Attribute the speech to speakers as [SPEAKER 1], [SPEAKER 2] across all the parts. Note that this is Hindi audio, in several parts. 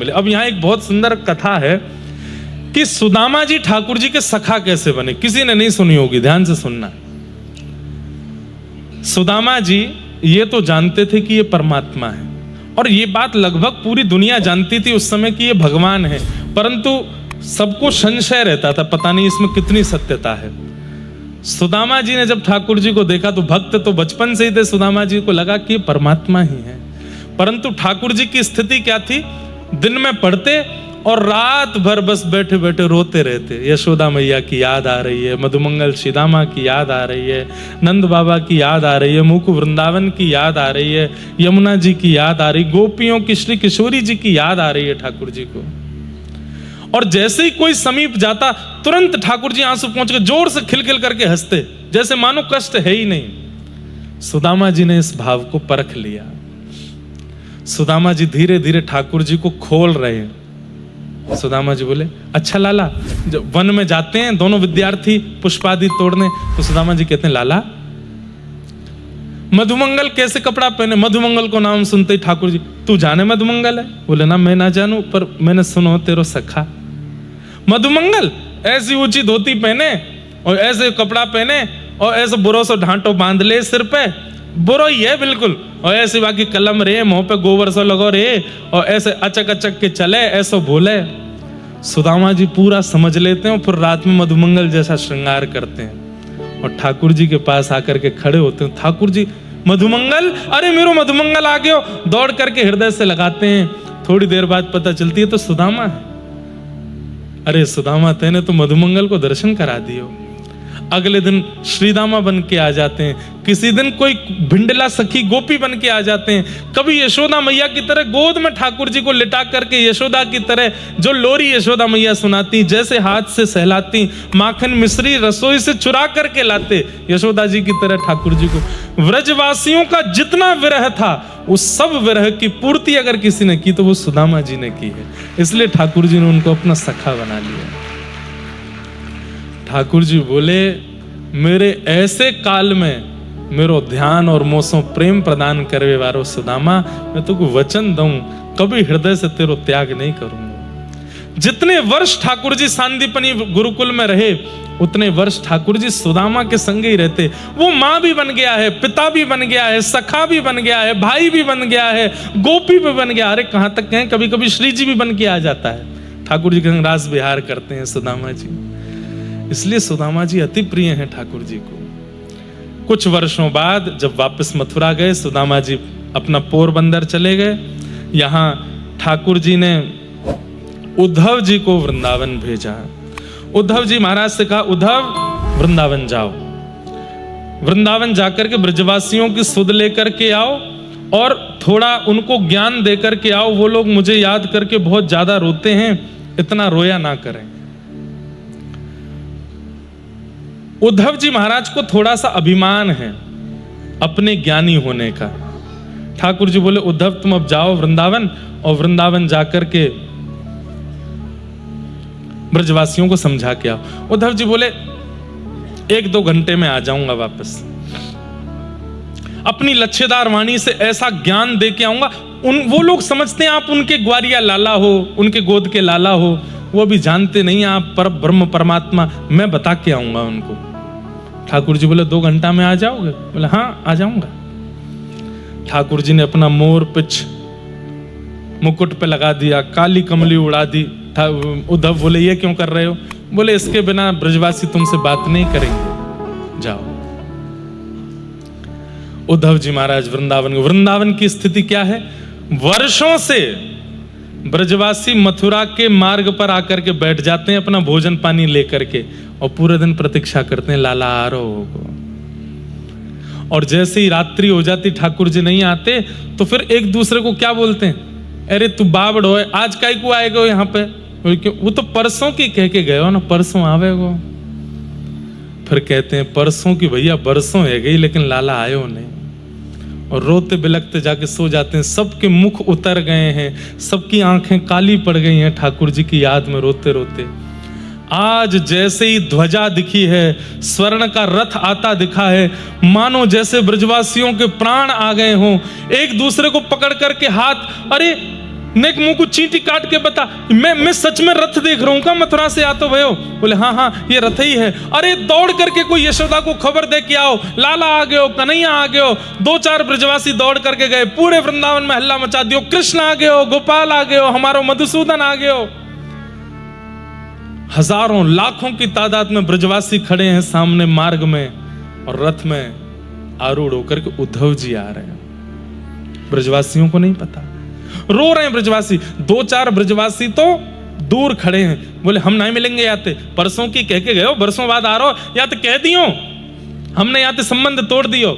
[SPEAKER 1] बोले अब यहाँ एक बहुत सुंदर कथा है कि सुदामा जी ठाकुर जी के सखा कैसे बने। किसी ने नहीं सुनी होगी, ध्यान से सुनना। सुदामा जी ये तो जानते थे कि ये परमात्मा है, और ये बात लगभग पूरी दुनिया जानती थी उस समय कि ये भगवान है, परंतु सबको संशय रहता था, पता नहीं इसमें कितनी सत्यता है। सुदामा जी ने जब ठाकुर जी को देखा तो भक्त तो बचपन से ही थे, सुदामा जी को लगा कि ये परमात्मा ही है। परंतु ठाकुर जी की स्थिति क्या थी, दिन में पढ़ते और रात भर बस बैठे बैठे रोते रहते। यशोदा मैया की याद आ रही है, मधुमंगल श्रीदामा की याद आ रही है, नंद बाबा की याद आ रही है, मुकुंद वृंदावन की याद आ रही है, यमुना जी की याद आ रही, गोपियों की श्री किशोरी जी की याद आ रही है ठाकुर जी को। और जैसे ही कोई समीप जाता तुरंत ठाकुर जी आंसू पहुंच के जोर से खिलखिल करके हंसते, जैसे मानो कष्ट है ही नहीं। सुदामा जी ने इस भाव को परख लिया। सुदामा जी धीरे धीरे ठाकुर जी को खोल रहे हैं। सुदामा जी बोले, अच्छा लाला, जब वन में जाते हैं दोनों विद्यार्थी पुष्पादि तोड़ने, तो सुदामा जी कहते हैं, लाला मधुमंगल कैसे कपड़ा पहने। मधुमंगल को नाम सुनते ही ठाकुर जी, तू जाने मधुमंगल है? बोले ना, मैं ना जानू, पर मैंने सुनो तेरो सखा मधुमंगल ऐसी ऊंची धोती पहने और ऐसे कपड़ा पहने और ऐसे बुरो सो ढांटो बांध ले सिर पे, बुरो ही है बिल्कुल, और ऐसे बाकी कलम रे, मुंह पे गोबर सो लगो रे, और ऐसे अचक अचक के चले, ऐसो बोले। सुदामा जी पूरा समझ लेते हैं और फिर रात में मधुमंगल जैसा श्रृंगार करते हैं और ठाकुर जी के पास आकर के खड़े होते हैं। ठाकुर जी, मधुमंगल, अरे मेरो मधुमंगल आ गयो, दौड़ करके हृदय से लगाते हैं। थोड़ी देर बाद पता चलती है तो सुदामा है। अरे सुदामा, तेने तो मधुमंगल को दर्शन करा दियो। अगले दिन श्रीदामा बन के आ जाते हैं, किसी दिन कोई भिंडला सखी गोपी बन के आ जाते हैं, कभी यशोदा मैया की तरह गोद में ठाकुर जी को लिटा करके यशोदा की तरह जो लोरी यशोदा मैया सुनाती, जैसे हाथ से सहलाती, माखन मिश्री रसोई से चुरा करके लाते यशोदा जी की तरह ठाकुर जी को। व्रजवासियों का जितना विरह था उस सब विरह की पूर्ति अगर किसी ने की तो वो सुदामा जी ने की है। इसलिए ठाकुर जी ने उनको अपना सखा बना लिया। ठाकुर जी बोले, मेरे ऐसे काल में मेरो ध्यान और मोसो प्रेम प्रदान करवे वारो सुदामा, मैं तुझको वचन दूं कभी हृदय से तेरो त्याग नहीं करूंगा। जितने वर्ष ठाकुर जी सांदीपनी गुरुकुल में रहे उतने वर्ष ठाकुर जी सुदामा के संग ही रहते। वो माँ भी बन गया है, पिता भी बन गया है, सखा भी बन गया है, भाई भी बन गया है, गोपी भी बन गया। अरे कहाँ तक कहें, कभी कभी श्री जी भी बन के आ जाता है। ठाकुर जी के संग रास विहार करते हैं सुदामा जी। इसलिए सुदामा जी अति प्रिय हैं ठाकुर जी को। कुछ वर्षों बाद जब वापस मथुरा गए, सुदामा जी अपना पोरबंदर चले गए। यहाँ ठाकुर जी ने उद्धव जी को वृंदावन भेजा। उद्धव जी महाराज से कहा, उद्धव वृंदावन जाओ, वृंदावन जाकर के ब्रजवासियों की सुध लेकर के आओ और थोड़ा उनको ज्ञान देकर के आओ। वो लोग मुझे याद करके बहुत ज्यादा रोते हैं, इतना रोया ना करें। उद्धव जी महाराज को थोड़ा सा अभिमान है अपने ज्ञानी होने का। ठाकुर जी बोले, उद्धव तुम अब जाओ वृंदावन और वृंदावन जाकर के ब्रजवासियों को समझा के आओ। उद्धव जी बोले, 1-2 घंटे में आ जाऊंगा वापस। अपनी लच्छेदार वाणी से ऐसा ज्ञान दे के आऊंगा, वो लोग समझते हैं आप उनके ग्वारिया लाला हो, उनके गोद के लाला हो, वो भी जानते नहीं आप पर ब्रह्म परमात्मा। मैं बता के आऊंगा उनको। ठाकुर जी बोले, 2 घंटा में आ जाओगे? बोले हाँ आ जाऊंगा। ठाकुर जी ने अपना मोर पिच मुकुट पे लगा दिया, काली कमली उड़ा दी। उद्धव बोले, ये क्यों कर रहे हो? बोले, इसके बिना ब्रजवासी तुमसे बात नहीं करेंगे, जाओ। उद्धव जी महाराज वृंदावन की स्थिति क्या है? वर्षों से ब्रजवासी मथुरा के मार्ग पर आकर के बैठ जाते हैं अपना भोजन पानी लेकर के और पूरे दिन प्रतीक्षा करते हैं, लाला आ रहा होगा। और जैसे ही रात्रि हो जाती, ठाकुर जी नहीं आते, तो फिर एक दूसरे को क्या बोलते हैं, अरे तू बावड़ हो, आज काहे को आएगा यहाँ पे? वो तो परसों की कह के गए हो ना, परसों आवेगो। फिर कहते हैं परसों की भैया बरसों है गई लेकिन लाला आयो नहीं। और रोते बिलखते जाके सो जाते हैं। सबके मुख उतर गए हैं, सबकी आंखें काली पड़ गई हैं ठाकुर जी की याद में रोते रोते। आज जैसे ही ध्वजा दिखी है, स्वर्ण का रथ आता दिखा है, मानो जैसे ब्रजवासियों के प्राण आ गए हों। एक दूसरे को पकड़ करके हाथ, अरे नेक मुंह को चींटी काट के बता, मैं सच में रथ देख रहा हूं का मथुरा से आते हुए हो? बोले हाँ हाँ ये रथ ही है। अरे दौड़ करके कोई यशोदा को खबर दे के आओ, लाला आ गए हो, कन्हैया आ गए हो। 2-4 ब्रजवासी दौड़ करके गए, पूरे वृंदावन में हल्ला मचा दियो, कृष्ण आ गए हो, गोपाल आ गए हो, हमारो मधुसूदन आ गए हो। हजारों लाखों की तादाद में ब्रजवासी खड़े हैं सामने मार्ग में, और रथ में आरूढ़ होकर के उद्धव जी आ रहे हैं। ब्रजवासियों को नहीं पता, रो रहे हैं ब्रजवासी। 2-4 ब्रजवासी तो दूर खड़े हैं, बोले हम नहीं मिलेंगे याते, परसों की कह के गए हो, बरसों बाद आ रहे हो, या तो कह दियो हमने याते संबंध तोड़ दियो।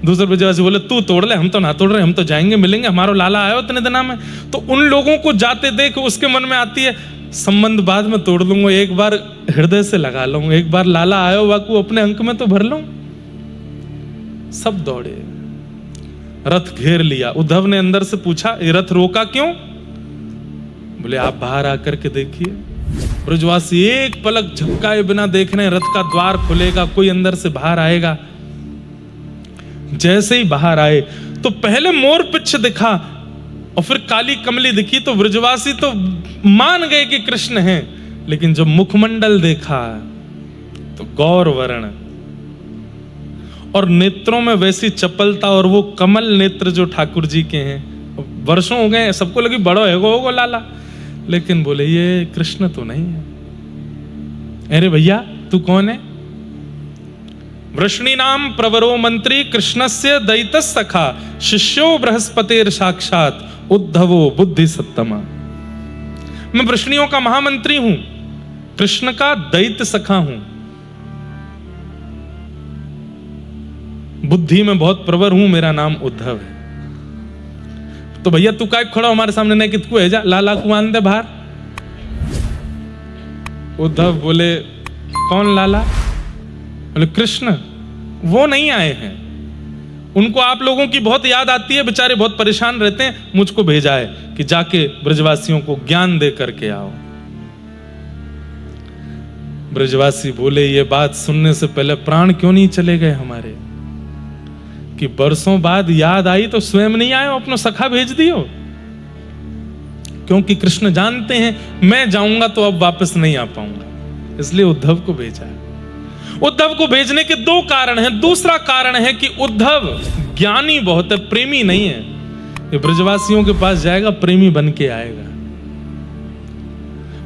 [SPEAKER 1] दूसरे ब्रजवासी बोले तू तोड़ ले, हम तो ना तोड़ रहे, हम तो जाएंगे मिलेंगे, हमारो लाला आयो इतने दिना में। तो उन लोगों को जाते देख उसके मन में आती है संबंध बाद में तोड़ लूंगा, एक बार हृदय से लगा लूंगा, एक बार लाला आयो बाकू अपने अंक में तो भर लूं। सब दौड़े, रथ घेर लिया। उद्धव ने अंदर से पूछा ये रथ रोका क्यों? बोले आप बाहर आकर के देखिए। ब्रजवासी एक पलक झपकाए बिना देख रहे, रथ का द्वार खुलेगा, कोई अंदर से बाहर आएगा। जैसे ही बाहर आए तो पहले मोर पिच्छ दिखा और फिर काली कमली दिखी, तो ब्रजवासी तो मान गए कि कृष्ण हैं, लेकिन जब मुखमंडल देखा तो गौर वर्ण और नेत्रों में वैसी चपलता, और वो कमल नेत्र जो ठाकुर जी के हैं। वर्षों हो गए, सबको लगी बड़ो है होगो लाला, लेकिन बोले ये कृष्ण तो नहीं है। अरे भैया तू कौन है? वृष्णि नाम प्रवरो मंत्री कृष्णस्य दैतस सखा शिष्यो बृहस्पतिर साक्षात उद्धवो बुद्धि सत्तमा। मैं वृष्णियों का महामंत्री हूं, कृष्ण का दैत्य सखा हूं, बुद्धि में बहुत प्रवर हूं, मेरा नाम उद्धव है। तो भैया तू काय खड़ा हमारे सामने, नहीं कितकू है जा, लाला को आन दे बाहर। उद्धव बोले कौन लाला? बोले कृष्ण। वो नहीं आए हैं, उनको आप लोगों की बहुत याद आती है, बेचारे बहुत परेशान रहते हैं, मुझको भेजा है कि जाके ब्रजवासियों को ज्ञान दे करके आओ। ब्रजवासी बोले ये बात सुनने से पहले प्राण क्यों नहीं चले गए हमारे, कि बरसों बाद याद आई तो स्वयं नहीं आए, अपना सखा भेज दियो। क्योंकि कृष्ण जानते हैं मैं जाऊंगा तो अब वापस नहीं आ पाऊंगा, इसलिए उद्धव को भेजा है। उद्धव को भेजने के 2 कारण हैं। दूसरा कारण है कि उद्धव ज्ञानी बहुत है, प्रेमी नहीं है। ये ब्रजवासियों के पास जाएगा, प्रेमी बन के आएगा।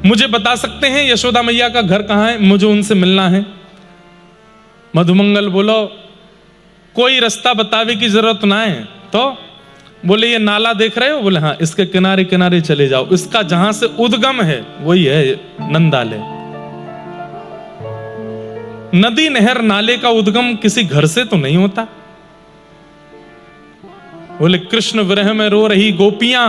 [SPEAKER 1] मुझे बता सकते हैं यशोदा मैया का घर कहां है, मुझे उनसे मिलना है। मधुमंगल बोलो कोई रास्ता बतावे की जरूरत ना है। तो बोले ये नाला देख रहे हो? बोले हाँ, इसके किनारे किनारे चले जाओ, इसका जहां से उद्गम है वही है नंदाले। नदी नहर नाले का उद्गम किसी घर से तो नहीं होता। बोले कृष्ण विरह में रो रही गोपियां,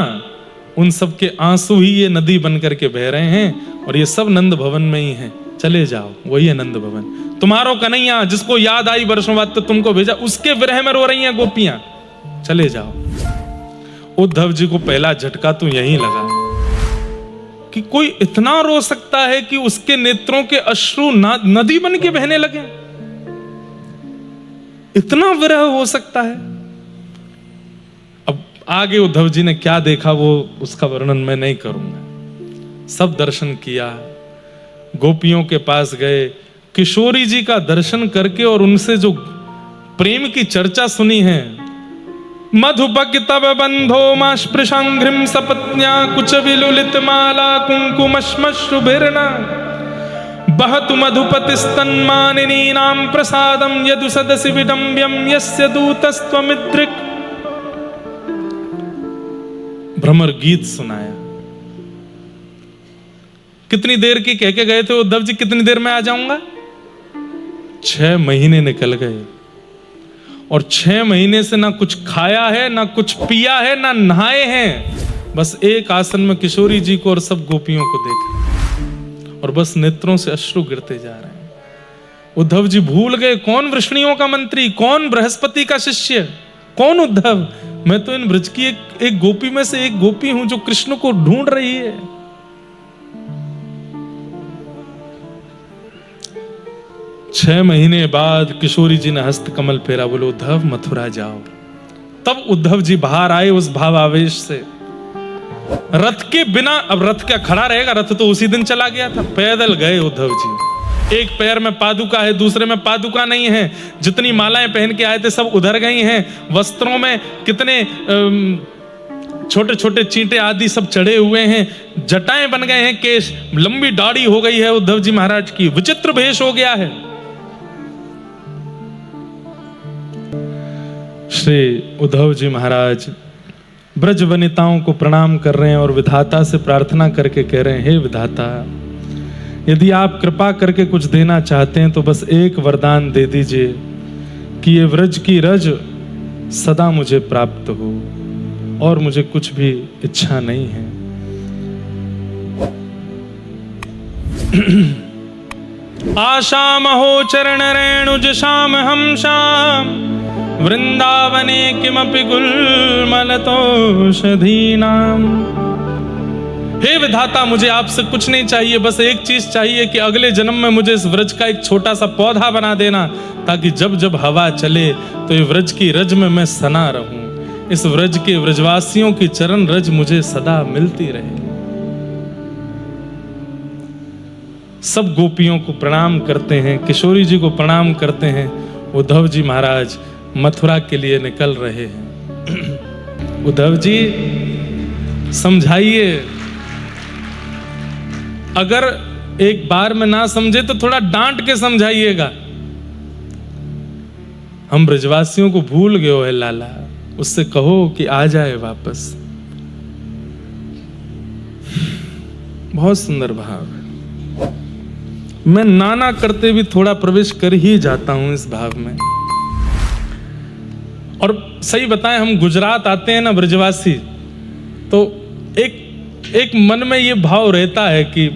[SPEAKER 1] उन सब के आंसू ही ये नदी बन करके बह रहे हैं, और ये सब नंद भवन में ही है, चले जाओ, वही है नंद भवन। तुम्हारो कन्हैया जिसको याद आई वर्षों बाद तो तुमको भेजा, उसके विरह में रो रही हैं गोपियां, चले जाओ। उद्धव जी को पहला झटका तो यही लगा कि कोई इतना रो सकता है कि उसके नेत्रों के अश्रु नदी बन के बहने लगे, इतना विरह हो सकता है। अब आगे उद्धव जी ने क्या देखा वो उसका वर्णन मैं नहीं करूंगा। सब दर्शन किया, गोपियों के पास गए, किशोरी जी का दर्शन करके और उनसे जो प्रेम की चर्चा सुनी है, मधुपक तब बंधो मास्पृशंघ्रिम सपत्न्या कुछ विलुलित माला कुंकुमश्मश्रुभिर्ना बहतु मधुपतिस्तन्मानिनी नाम प्रसादम यदु सदसि विडम्ब्यम यस्य दूतस्त्वमिद्रिक। भ्रमर गीत सुनाया। कितनी देर की कह के गए थे उद्धव जी, कितनी देर में आ जाऊंगा? 6 महीने निकल गए, और 6 महीने से ना कुछ खाया है, ना कुछ पिया है, ना नहाए हैं, बस एक आसन में किशोरी जी को और सब गोपियों को देखा, और बस नेत्रों से अश्रु गिरते जा रहे हैं। उद्धव जी भूल गए कौन वृष्णियों का मंत्री, कौन बृहस्पति का शिष्य, कौन उद्धव। मैं तो इन ब्रज की एक गोपी में से एक गोपी हूं जो कृष्ण को ढूंढ रही है। 6 महीने बाद किशोरी जी ने हस्त कमल फेरा, बोले उद्धव मथुरा जाओ। तब उद्धव जी बाहर आए उस भावावेश से। रथ के बिना, अब रथ क्या खड़ा रहेगा, रथ तो उसी दिन चला गया था, पैदल गए उद्धव जी। एक पैर में पादुका है, दूसरे में पादुका नहीं है, जितनी मालाएं पहन के आए थे सब उधर गई हैं, वस्त्रों में कितने छोटे छोटे चींटे आदि सब चढ़े हुए हैं, जटाएं बन गए हैं, केश, लंबी दाढ़ी हो गई है उद्धव जी महाराज की, विचित्र भेष हो गया है। श्री उद्धव जी महाराज ब्रज वनिताओं को प्रणाम कर रहे हैं और विधाता से प्रार्थना करके कह रहे हैं, हे विधाता, यदि आप कृपा करके कुछ देना चाहते हैं तो बस एक वरदान दे दीजिए कि ये व्रज की रज सदा मुझे प्राप्त हो, और मुझे कुछ भी इच्छा नहीं है। आशाम हो चरण रेणुज श्याम हम श्याम वृंदावने किमपि गुलमलतोषधीनाम। हे विधाता, मुझे आपसे कुछ नहीं चाहिए, बस एक चीज चाहिए कि अगले जन्म में मुझे इस व्रज का एक छोटा सा पौधा बना देना, ताकि जब जब हवा चले तो ये व्रज की रज में मैं सना रहूं, इस व्रज के व्रजवासियों की चरण रज मुझे सदा मिलती रहे। सब गोपियों को प्रणाम करते हैं, किशोरी जी को प्रणाम करते हैं। उद्धव जी महाराज मथुरा के लिए निकल रहे हैं। उद्धव जी समझाइए, अगर एक बार में ना समझे तो थोड़ा डांट के समझाइएगा। हम ब्रजवासियों को भूल गए हो है लाला, उससे कहो कि आ जाए वापस। बहुत सुंदर भाव है। मैं नाना करते भी थोड़ा प्रवेश कर ही जाता हूं इस भाव में। और सही बताएं, हम गुजरात आते हैं ना ब्रजवासी, तो एक मन में ये भाव रहता है कि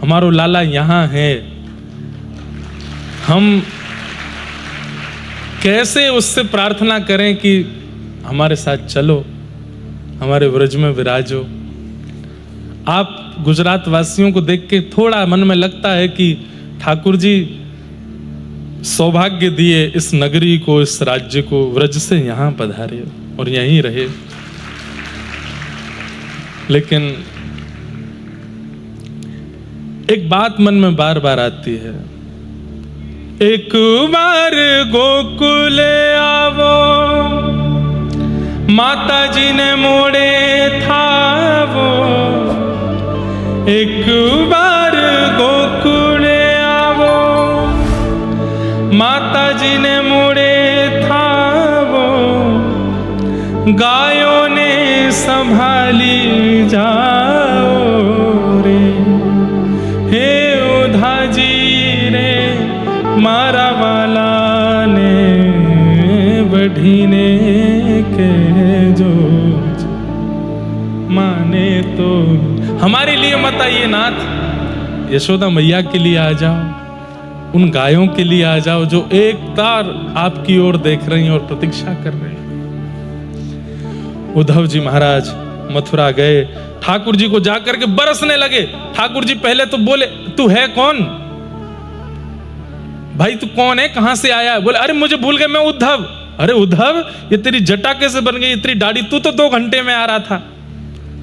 [SPEAKER 1] हमारो लाला यहाँ है, हम कैसे उससे प्रार्थना करें कि हमारे साथ चलो, हमारे व्रज में विराजो। आप गुजरात वासियों को देख के थोड़ा मन में लगता है कि ठाकुर जी सौभाग्य दिए इस नगरी को, इस राज्य को, व्रज से यहां पधारे और यहीं रहे। लेकिन एक बात मन में बार बार आती है, एक बार गोकुल आवो, माता जी ने मोड़े था वो। एक बार गोकुल आवो, माता जी ने मोड़े था वो। गायों ने संभाली जाओ रे, हे उधा जी रे, मारा वाला ने बढ़ीने के जो माने तो। हमारे लिए मत आइए नाथ, यशोदा मैया के लिए आ जाओ, उन गायों के लिए आ जाओ जो एक तार आपकी ओर देख रही हैं और प्रतीक्षा कर रहे हैं। उद्धव जी महाराज मथुरा गए, ठाकुर जी को जाकर के बरसने लगे। ठाकुर जी पहले तो बोले, तू है कौन भाई, तू कौन है, कहां से आया है? बोले, अरे मुझे भूल गए, मैं उद्धव। अरे उद्धव, ये तेरी जटा कैसे बन गई, इतनी दाढ़ी, तू तो 2 घंटे में आ रहा था,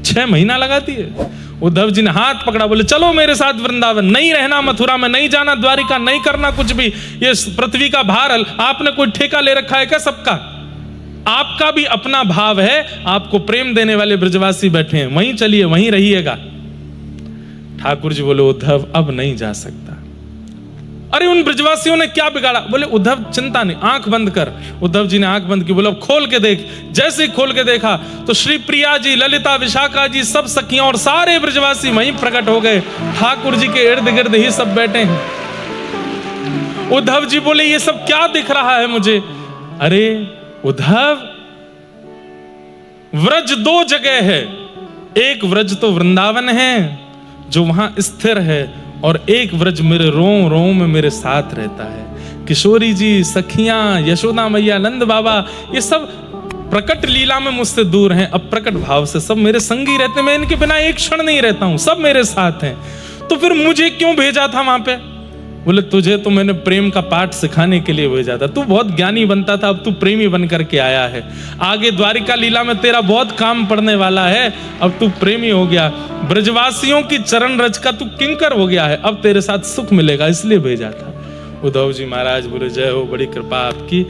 [SPEAKER 1] 6 महीना लगाती है। उद्धव जी ने हाथ पकड़ा, बोले चलो मेरे साथ वृंदावन, नहीं रहना मथुरा में, नहीं जाना द्वारिका, नहीं करना कुछ भी। ये पृथ्वी का भार आपने कोई ठेका ले रखा है क्या सबका? आपका भी अपना भाव है, आपको प्रेम देने वाले ब्रजवासी बैठे हैं, वहीं चलिए, वहीं रहिएगा। ठाकुर जी बोले, उद्धव अब नहीं जा सकता। अरे उन ब्रजवासियों ने क्या बिगाड़ा? बोले उद्धव चिंता नहीं, आंख बंद कर। उद्धव जी ने आंख बंद की, बोले अब खोल के देख। जैसे ही खोल के देखा तो श्री प्रिया जी, ललिता, विशाखा जी, सब सखियां और सारे ब्रजवासी वहीं प्रकट हो गए। ठाकुर जी के इर्द गिर्द ही सब बैठे हैं। उद्धव जी बोले, ये सब क्या दिख रहा है मुझे? अरे उद्धव, व्रज 2 जगह है, एक व्रज तो वृंदावन है जो वहां स्थिर है, और एक व्रज मेरे रोम रोम में मेरे साथ रहता है। किशोरी जी, सखियां, यशोदा मैया, नंद बाबा, ये सब प्रकट लीला में मुझसे दूर हैं, अब प्रकट भाव से सब मेरे संगी रहते हैं। मैं इनके बिना एक क्षण नहीं रहता हूं, सब मेरे साथ हैं। तो फिर मुझे क्यों भेजा था वहां पे? बोले तुझे तो मैंने प्रेम का पाठ सिखाने के लिए भेजा था, तू बहुत ज्ञानी बनता था, अब तू प्रेमी बन करके आया है, आगे द्वारिका लीला में तेरा बहुत काम पड़ने वाला है, अब तू प्रेमी हो गया, ब्रजवासियों की चरण रज का तू किंकर हो गया है, अब तेरे साथ सुख मिलेगा, इसलिए भेजा था। उद्धव जी महाराज बोले जय हो, बड़ी कृपा आपकी।